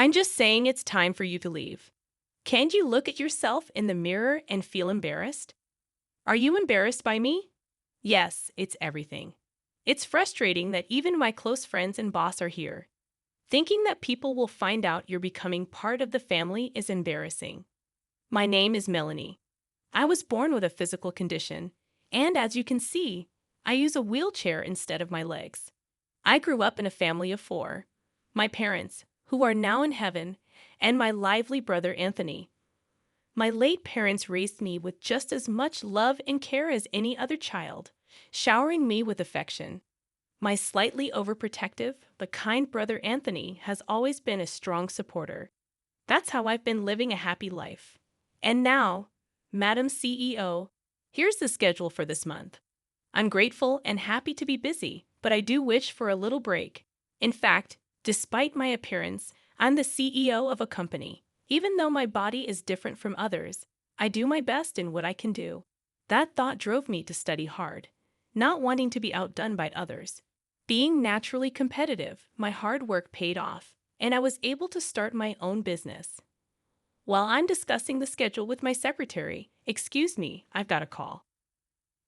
I'm just saying it's time for you to leave. Can't you look at yourself in the mirror and feel embarrassed? Are you embarrassed by me? Yes, it's everything. It's frustrating that even my close friends and boss are here. Thinking that people will find out you're becoming part of the family is embarrassing. My name is Melanie. I was born with a physical condition, and as you can see, I use a wheelchair instead of my legs. I grew up in a family of four. My parents, who are now in heaven, and my lively brother Anthony. My late parents raised me with just as much love and care as any other child, showering me with affection. My slightly overprotective but kind brother Anthony has always been a strong supporter. That's how I've been living a happy life. And now, Madam CEO, here's the schedule for this month. I'm grateful and happy to be busy, but I do wish for a little break. In fact, despite my appearance, I'm the CEO of a company. Even though my body is different from others, I do my best in what I can do. That thought drove me to study hard, not wanting to be outdone by others. Being naturally competitive, my hard work paid off, and I was able to start my own business. While I'm discussing the schedule with my secretary, excuse me, I've got a call.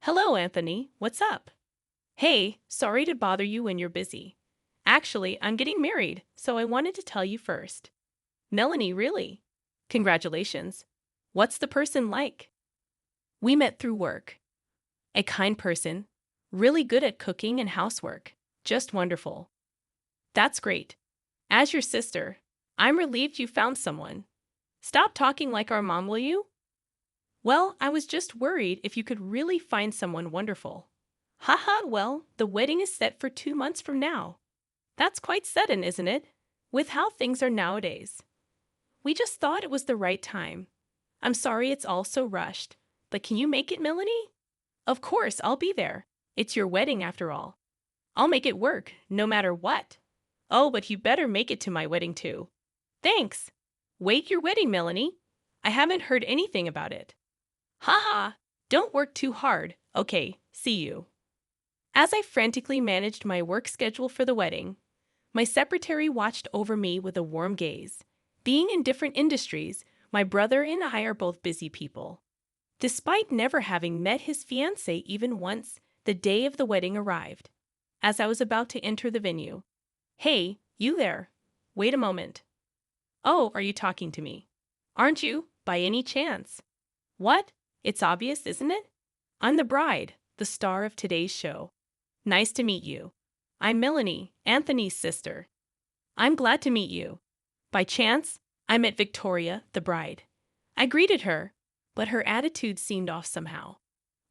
Hello, Anthony, what's up? Hey, sorry to bother you when you're busy. Actually, I'm getting married, so I wanted to tell you first. Melanie, really? Congratulations. What's the person like? We met through work. A kind person, really good at cooking and housework. Just wonderful. That's great. As your sister, I'm relieved you found someone. Stop talking like our mom, will you? Well, I was just worried if you could really find someone wonderful. Haha, well, the wedding is set for 2 months from now. That's quite sudden, isn't it? With how things are nowadays. We just thought it was the right time. I'm sorry it's all so rushed, but can you make it, Melanie? Of course, I'll be there. It's your wedding after all. I'll make it work, no matter what. Oh, but you better make it to my wedding too. Thanks. Wait, your wedding, Melanie? I haven't heard anything about it. Haha, don't work too hard. Okay, see you. As I frantically managed my work schedule for the wedding, my secretary watched over me with a warm gaze. Being in different industries, my brother and I are both busy people. Despite never having met his fiancée even once, the day of the wedding arrived. As I was about to enter the venue, "Hey, you there. Wait a moment." "Oh, are you talking to me? Aren't you, by any chance?" "What? It's obvious, isn't it? I'm the bride, the star of today's show. Nice to meet you. I'm Melanie, Anthony's sister. I'm glad to meet you. By chance, I met Victoria, the bride. I greeted her, but her attitude seemed off somehow.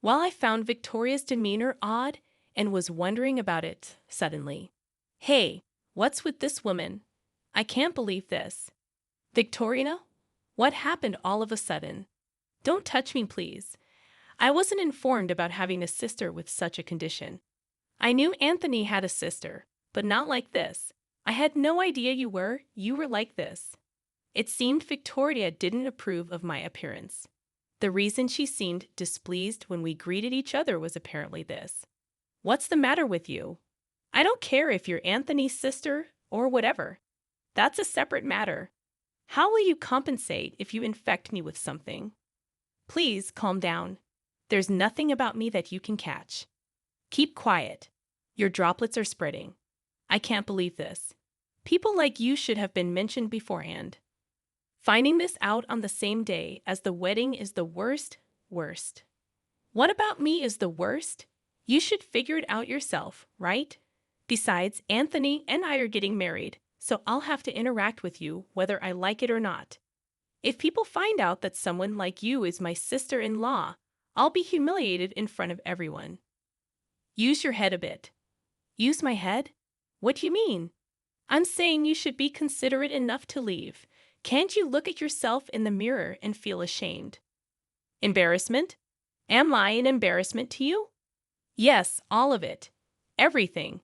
While I found Victoria's demeanor odd and was wondering about it suddenly. Hey, what's with this woman? I can't believe this. Victoria, what happened all of a sudden? Don't touch me, please. I wasn't informed about having a sister with such a condition. I knew Anthony had a sister, but not like this. I had no idea you were like this. It seemed Victoria didn't approve of my appearance. The reason she seemed displeased when we greeted each other was apparently this. What's the matter with you? I don't care if you're Anthony's sister or whatever. That's a separate matter. How will you compensate if you infect me with something? Please calm down. There's nothing about me that you can catch. Keep quiet. Your droplets are spreading. I can't believe this. People like you should have been mentioned beforehand. Finding this out on the same day as the wedding is the worst. What about me is the worst? You should figure it out yourself, right? Besides, Anthony and I are getting married, so I'll have to interact with you whether I like it or not. If people find out that someone like you is my sister-in-law, I'll be humiliated in front of everyone. Use your head a bit. Use my head? What do you mean? I'm saying you should be considerate enough to leave. Can't you look at yourself in the mirror and feel ashamed? Embarrassment? Am I an embarrassment to you? Yes, all of it. Everything.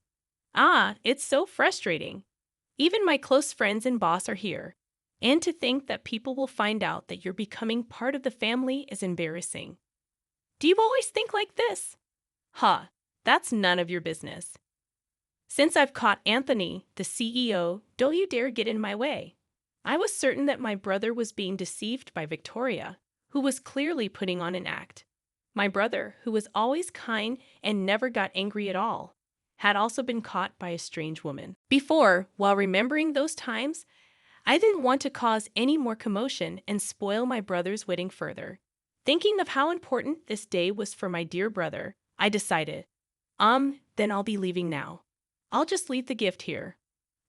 Ah, it's so frustrating. Even my close friends and boss are here. And to think that people will find out that you're becoming part of the family is embarrassing. Do you always think like this? Huh, that's none of your business. Since I've caught Anthony, the CEO, don't you dare get in my way. I was certain that my brother was being deceived by Victoria, who was clearly putting on an act. My brother, who was always kind and never got angry at all, had also been caught by a strange woman. Before, while remembering those times, I didn't want to cause any more commotion and spoil my brother's wedding further. Thinking of how important this day was for my dear brother, I decided, then I'll be leaving now. I'll just leave the gift here.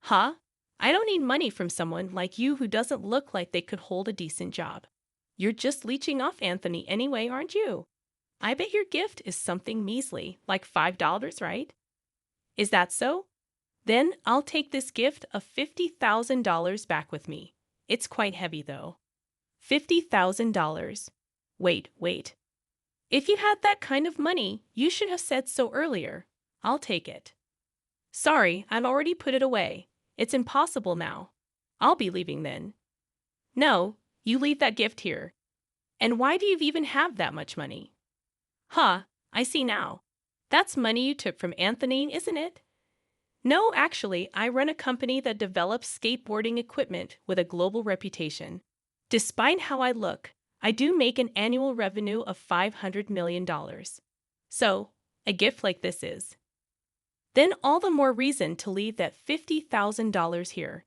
Huh? I don't need money from someone like you who doesn't look like they could hold a decent job. You're just leeching off Anthony anyway, aren't you? I bet your gift is something measly, like $5, right? Is that so? Then I'll take this gift of $50,000 back with me. It's quite heavy, though. $50,000. Wait. If you had that kind of money, you should have said so earlier. I'll take it. Sorry, I've already put it away. It's impossible now. I'll be leaving then. No, you leave that gift here. And why do you even have that much money? Huh, I see now. That's money you took from Anthony, isn't it? No, actually, I run a company that develops skateboarding equipment with a global reputation. Despite how I look, I do make an annual revenue of $500 million. So, a gift like this is. Then all the more reason to leave that $50,000 here.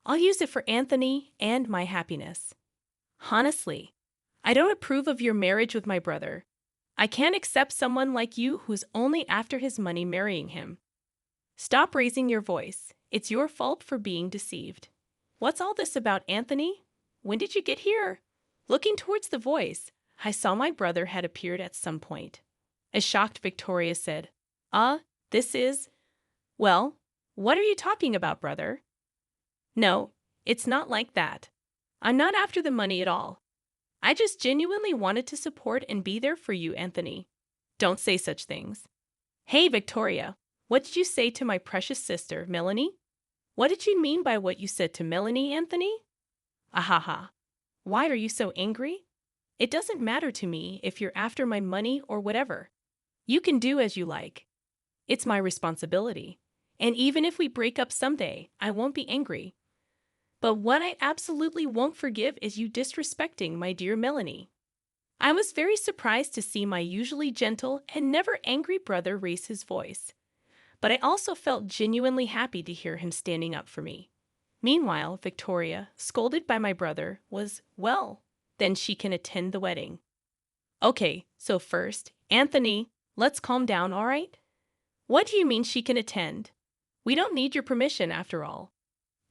I'll use it for Anthony and my happiness. Honestly, I don't approve of your marriage with my brother. I can't accept someone like you who's only after his money marrying him. Stop raising your voice. It's your fault for being deceived. What's all this about, Anthony? When did you get here? Looking towards the voice, I saw my brother had appeared at some point. A shocked Victoria said, this is… Well, what are you talking about, brother? No, it's not like that. I'm not after the money at all. I just genuinely wanted to support and be there for you, Anthony. Don't say such things. Hey, Victoria, what did you say to my precious sister, Melanie? What did you mean by what you said to Melanie, Anthony? Ahaha. Why are you so angry? It doesn't matter to me if you're after my money or whatever. You can do as you like. It's my responsibility. And even if we break up someday, I won't be angry. But what I absolutely won't forgive is you disrespecting my dear Melanie. I was very surprised to see my usually gentle and never angry brother raise his voice. But I also felt genuinely happy to hear him standing up for me. Meanwhile, Victoria, scolded by my brother, was, well, then she can attend the wedding. Okay, so first, Anthony, let's calm down, all right? What do you mean she can attend? We don't need your permission, after all.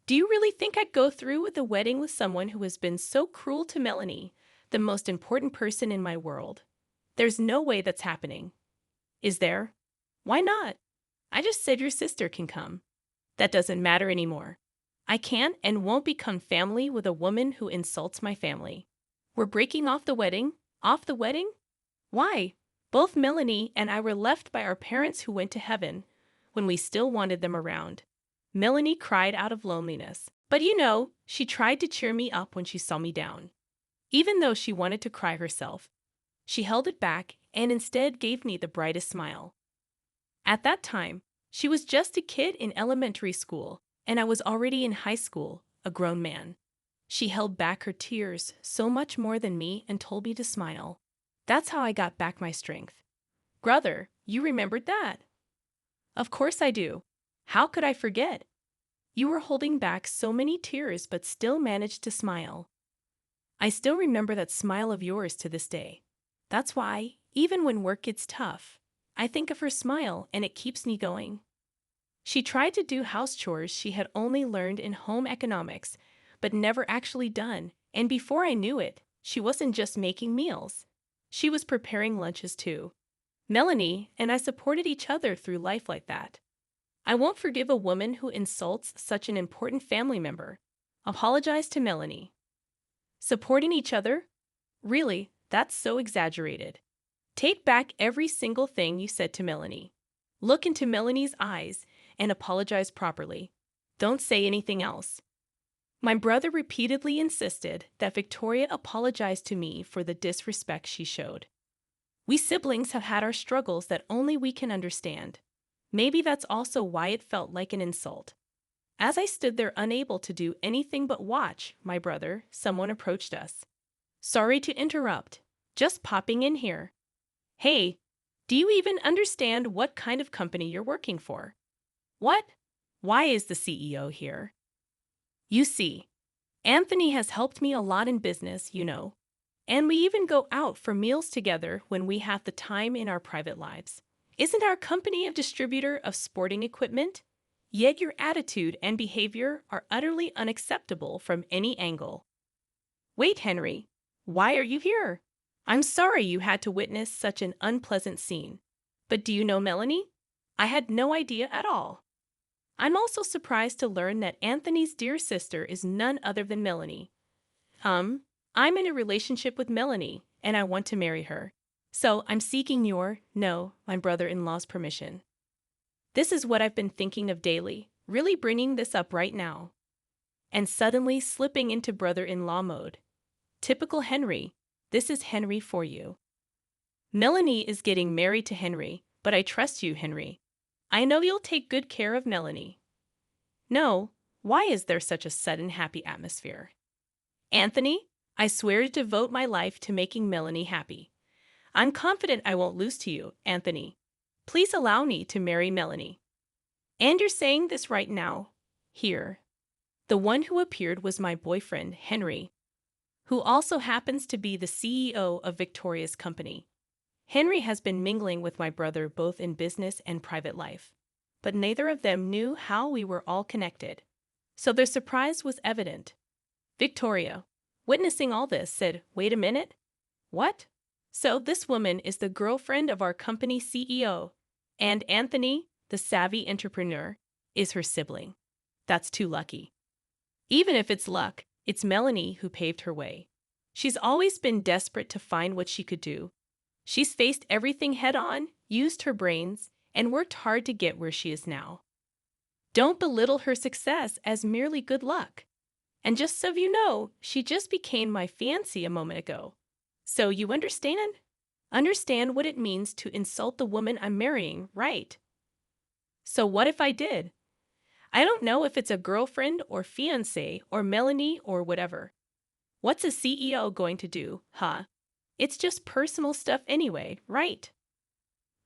Do you really think I'd go through with a wedding with someone who has been so cruel to Melanie, the most important person in my world? There's no way that's happening. Is there? Why not? I just said your sister can come. That doesn't matter anymore. I can't and won't become family with a woman who insults my family. We're breaking off the wedding? Off the wedding? Why? Both Melanie and I were left by our parents who went to heaven when we still wanted them around. Melanie cried out of loneliness. But she tried to cheer me up when she saw me down. Even though she wanted to cry herself, she held it back and instead gave me the brightest smile. At that time, she was just a kid in elementary school, and I was already in high school, a grown man. She held back her tears so much more than me and told me to smile. That's how I got back my strength. Brother, you remembered that? Of course I do. How could I forget? You were holding back so many tears but still managed to smile. I still remember that smile of yours to this day. That's why, even when work gets tough, I think of her smile and it keeps me going. She tried to do house chores she had only learned in home economics, but never actually done, and before I knew it, she wasn't just making meals. She was preparing lunches too. Melanie and I supported each other through life like that. I won't forgive a woman who insults such an important family member. Apologize to Melanie. Supporting each other? Really, that's so exaggerated. Take back every single thing you said to Melanie. Look into Melanie's eyes and apologize properly. Don't say anything else. My brother repeatedly insisted that Victoria apologize to me for the disrespect she showed. We siblings have had our struggles that only we can understand. Maybe that's also why it felt like an insult. As I stood there unable to do anything but watch my brother, someone approached us. Sorry to interrupt. Just popping in here. Hey, do you even understand what kind of company you're working for? What? Why is the CEO here? You see, Anthony has helped me a lot in business, you know. And we even go out for meals together when we have the time in our private lives. Isn't our company a distributor of sporting equipment? Yet your attitude and behavior are utterly unacceptable from any angle. Wait, Henry, why are you here? I'm sorry you had to witness such an unpleasant scene. But do you know Melanie? I had no idea at all. I'm also surprised to learn that Anthony's dear sister is none other than Melanie. I'm in a relationship with Melanie, and I want to marry her. So I'm seeking my brother-in-law's permission. This is what I've been thinking of daily, really bringing this up right now. And suddenly slipping into brother-in-law mode. Typical Henry. This is Henry for you. Melanie is getting married to Henry, but I trust you, Henry. I know you'll take good care of Melanie. No, why is there such a sudden happy atmosphere? Anthony, I swear to devote my life to making Melanie happy. I'm confident I won't lose to you, Anthony. Please allow me to marry Melanie. And you're saying this right now, here. The one who appeared was my boyfriend, Henry, who also happens to be the CEO of Victoria's company. Henry has been mingling with my brother both in business and private life, but neither of them knew how we were all connected. So their surprise was evident. Victoria, witnessing all this, said, "Wait a minute. What? So this woman is the girlfriend of our company CEO, and Anthony, the savvy entrepreneur, is her sibling. That's too lucky. Even if it's luck, it's Melanie who paved her way. She's always been desperate to find what she could do. She's faced everything head-on, used her brains, and worked hard to get where she is now. Don't belittle her success as merely good luck. And just so you know, she just became my fiancée a moment ago. So you understand? Understand what it means to insult the woman I'm marrying, right? So what if I did? I don't know if it's a girlfriend or fiancée or Melanie or whatever. What's a CEO going to do, huh? It's just personal stuff anyway, right?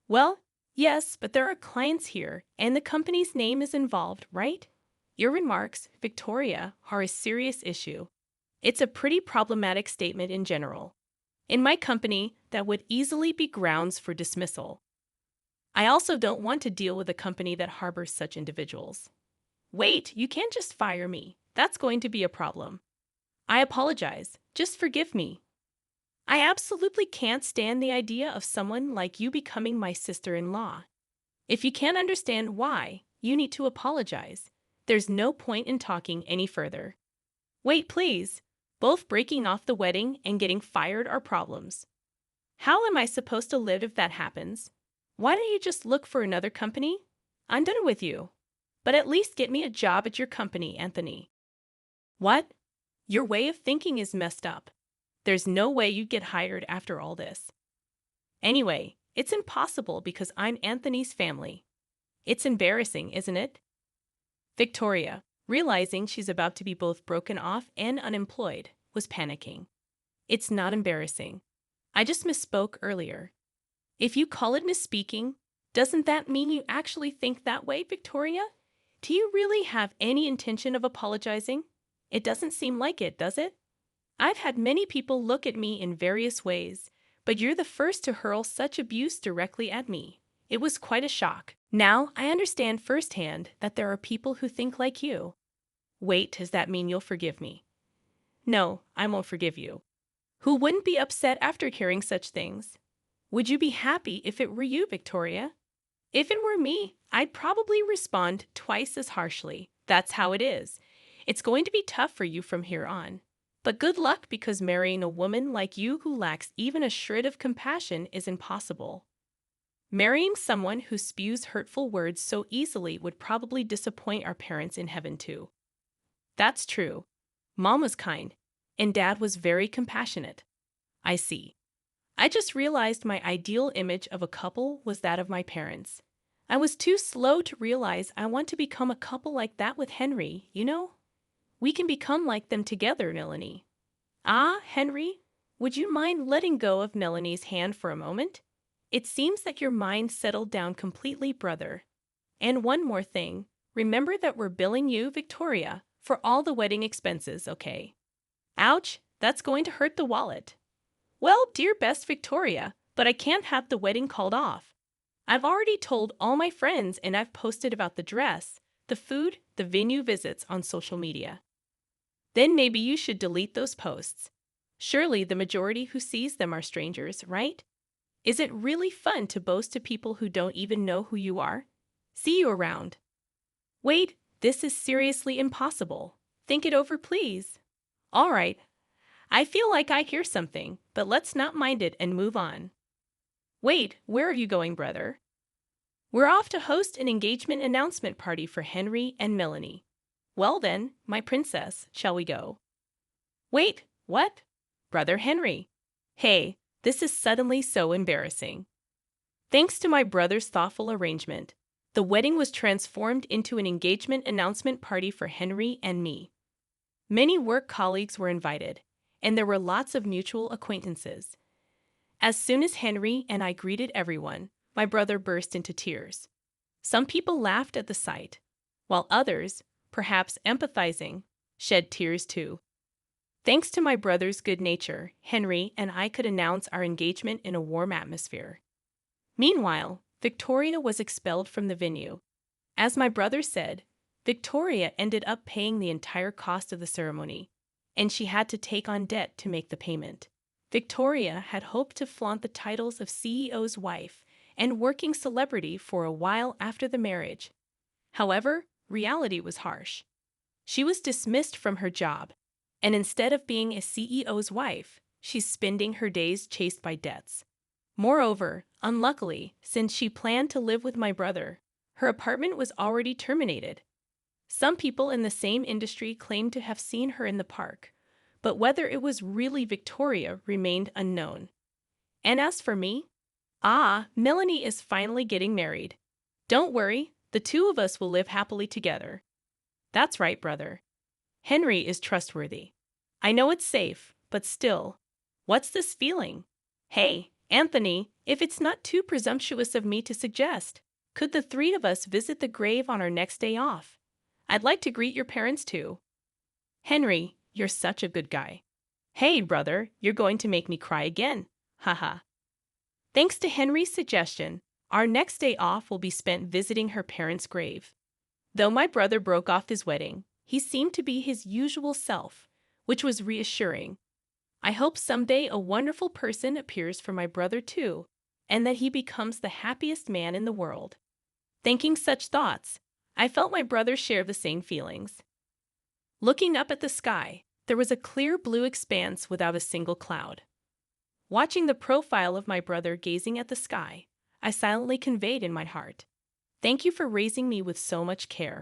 Well, yes, but there are clients here, and the company's name is involved, right? Your remarks, Victoria, are a serious issue. It's a pretty problematic statement in general. In my company, that would easily be grounds for dismissal. I also don't want to deal with a company that harbors such individuals. Wait, you can't just fire me. That's going to be a problem. I apologize. Just forgive me. I absolutely can't stand the idea of someone like you becoming my sister-in-law. If you can't understand why, you need to apologize. There's no point in talking any further. Wait, please. Both breaking off the wedding and getting fired are problems. How am I supposed to live if that happens? Why don't you just look for another company? I'm done with you. But at least get me a job at your company, Anthony. What? Your way of thinking is messed up. There's no way you'd get hired after all this. Anyway, it's impossible because I'm Anthony's family. It's embarrassing, isn't it? Victoria, realizing she's about to be both broken off and unemployed, was panicking. It's not embarrassing. I just misspoke earlier. If you call it misspeaking, doesn't that mean you actually think that way, Victoria? Do you really have any intention of apologizing? It doesn't seem like it, does it? I've had many people look at me in various ways, but you're the first to hurl such abuse directly at me. It was quite a shock. Now I understand firsthand that there are people who think like you. Wait, does that mean you'll forgive me? No, I won't forgive you. Who wouldn't be upset after hearing such things? Would you be happy if it were you, Victoria? If it were me, I'd probably respond twice as harshly. That's how it is. It's going to be tough for you from here on. But good luck, because marrying a woman like you who lacks even a shred of compassion is impossible. Marrying someone who spews hurtful words so easily would probably disappoint our parents in heaven too. That's true. Mom was kind, and Dad was very compassionate. I see. I just realized my ideal image of a couple was that of my parents. I was too slow to realize I want to become a couple like that with Henry, you know? We can become like them together, Melanie. Ah, Henry, would you mind letting go of Melanie's hand for a moment? It seems that your mind settled down completely, brother. And one more thing, remember that we're billing you, Victoria, for all the wedding expenses, okay? Ouch, that's going to hurt the wallet. Well, dear best Victoria, but I can't have the wedding called off. I've already told all my friends and I've posted about the dress, the food, the venue visits on social media. Then maybe you should delete those posts. Surely the majority who sees them are strangers, right? Is it really fun to boast to people who don't even know who you are? See you around. Wait, this is seriously impossible. Think it over, please. All right. I feel like I hear something, but let's not mind it and move on. Wait, where are you going, brother? We're off to host an engagement announcement party for Henry and Melanie. Well then, my princess, shall we go? Wait, what? Brother Henry. Hey, this is suddenly so embarrassing. Thanks to my brother's thoughtful arrangement, the wedding was transformed into an engagement announcement party for Henry and me. Many work colleagues were invited, and there were lots of mutual acquaintances. As soon as Henry and I greeted everyone, my brother burst into tears. Some people laughed at the sight, while others, perhaps empathizing, shed tears too. Thanks to my brother's good nature, Henry and I could announce our engagement in a warm atmosphere. Meanwhile, Victoria was expelled from the venue. As my brother said, Victoria ended up paying the entire cost of the ceremony, and she had to take on debt to make the payment. Victoria had hoped to flaunt the titles of CEO's wife and working celebrity for a while after the marriage. However, reality was harsh. She was dismissed from her job, and instead of being a CEO's wife, she's spending her days chased by debts. Moreover, unluckily, since she planned to live with my brother, her apartment was already terminated. Some people in the same industry claimed to have seen her in the park, but whether it was really Victoria remained unknown. And as for me, Melanie is finally getting married. Don't worry, the two of us will live happily together. That's right, brother. Henry is trustworthy. I know it's safe, but still, what's this feeling? Hey, Anthony, if it's not too presumptuous of me to suggest, could the three of us visit the grave on our next day off? I'd like to greet your parents too. Henry, you're such a good guy. Hey, brother, you're going to make me cry again. Haha. Thanks to Henry's suggestion, our next day off will be spent visiting her parents' grave. Though my brother broke off his wedding, he seemed to be his usual self, which was reassuring. I hope someday a wonderful person appears for my brother too, and that he becomes the happiest man in the world. Thinking such thoughts, I felt my brother share the same feelings. Looking up at the sky, there was a clear blue expanse without a single cloud. Watching the profile of my brother gazing at the sky, I silently conveyed in my heart, "Thank you for raising me with so much care."